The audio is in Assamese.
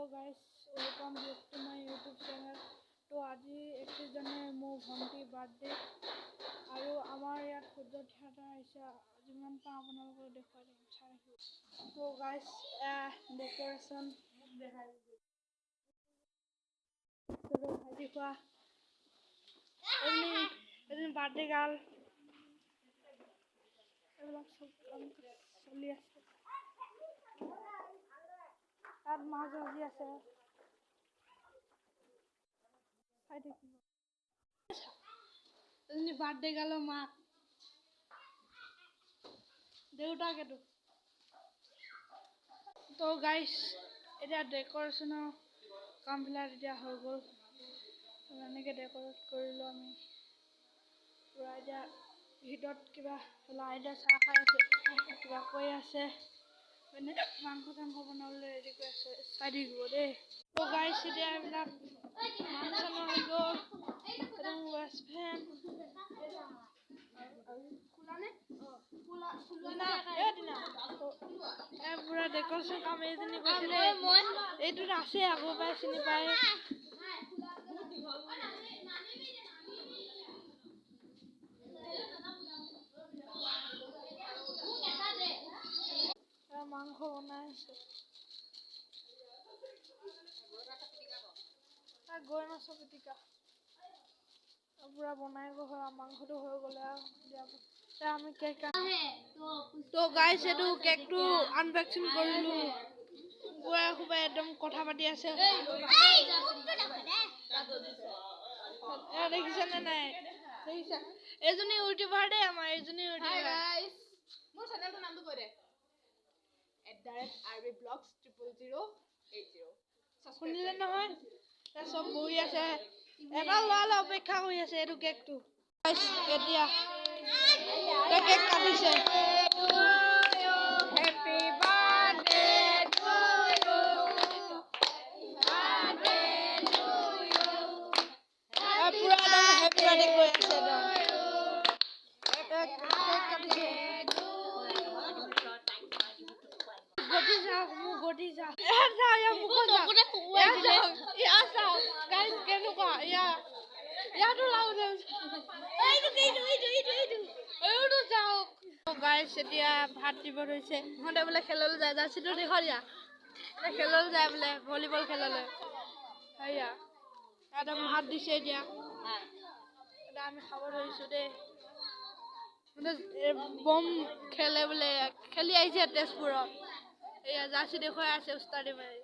Hello guys, welcome back to my YouTube channel. तो आज 31 জানুৱাৰী মোৰ ভণ্টিৰ বাৰ্থডে আৰু আমাৰ ইয়াত সূৰ্য থিয়েটাৰ আহিছে। যিমান পাওঁ আপোনালোকক দেখুৱাই দিম, চাই আহিব। তো গাইস ডেকোৰেশ্যন দেখাই ভাজি খোৱা এদিন বাৰ্থডে গাৰ্ল এইবিলাক চব কাম চলি আছে। তাত মাছ ভাজি আছে, চাই থাকিব। এজনী বাৰ্থডে গাৰ্লৰ মাক, দেউতাকেতো। তো গাইস এতিয়া ডেকোৰেশ্যনৰ কামবিলাক এতিয়া হৈ গ'ল। এনেকৈ ডেকোৰেট কৰিলোঁ আমি পূৰা। এতিয়া ভিতৰত কিবা লাইটে চাহ খাই আছে, কিবা কৈ আছে, মানে মাংস চাংস বনাবলৈ ৰেডি কৰি আছে, চাই থাকিব দেই। তো গাইস এতিয়া এইবিলাক মাংস হৈ গ'ল। ৱেষ্ট ফেন পুৰা ডেকোৰেশ্যন কাম এইজনী কৰিছিলে। এইটোত আছে আগৰ পৰাই চিনি পায়। মাংস বনাই আছে, গৈ মাছৰ পিটিকা পুৰা বনাই গৈ হয়। মাংসটো হৈ গ'লে আৰু আমি কেক তো গাইছ এইটো কেকটো আনবক্সিং কৰিলোঁ। পুৰা খুবাই একদম কথা পাতি আছে। দেখিছেনে নাই? দেখিছা এইজনী ইউটিউবাৰ দেই, আমাৰ এইজনী ইউটিউবাৰ। মোৰ চেনেলটোৰ নামটো কৈ দে, @RBvlogs00080। শুনিলে নহয়? চব বহি আছে, এটা ল'ৰালে অপেক্ষা কৰি আছে এইটো কেকটো। এতিয়া কেক কাটিছে। Happy birthday to you, birthday to you. পুৰা হেপী বাৰ্থডে কৈ আছে। কেক কাটিছে। গটি যাওক, মোক গটি যাওক। গাইজ কেনেকুৱা ইয়াতো লাউডে যাওক। গাইজ এতিয়া ভাত দিব ধৰিছে। সিহঁতে বোলে খেললৈ যায়, জাৰ্চিটো দেখুৱা দিয়া। খেললৈ যায় বোলে, ভলীবল খেললৈ। সেয়া একদম ভাত দিছে। এতিয়া আমি খাব ধৰিছোঁ দেই। বম খেলে বোলে, খেলি আহিছে তেজপুৰত। এয়া জাৰ্চি দেখুৱাই আছে উস্তাদি মাৰি।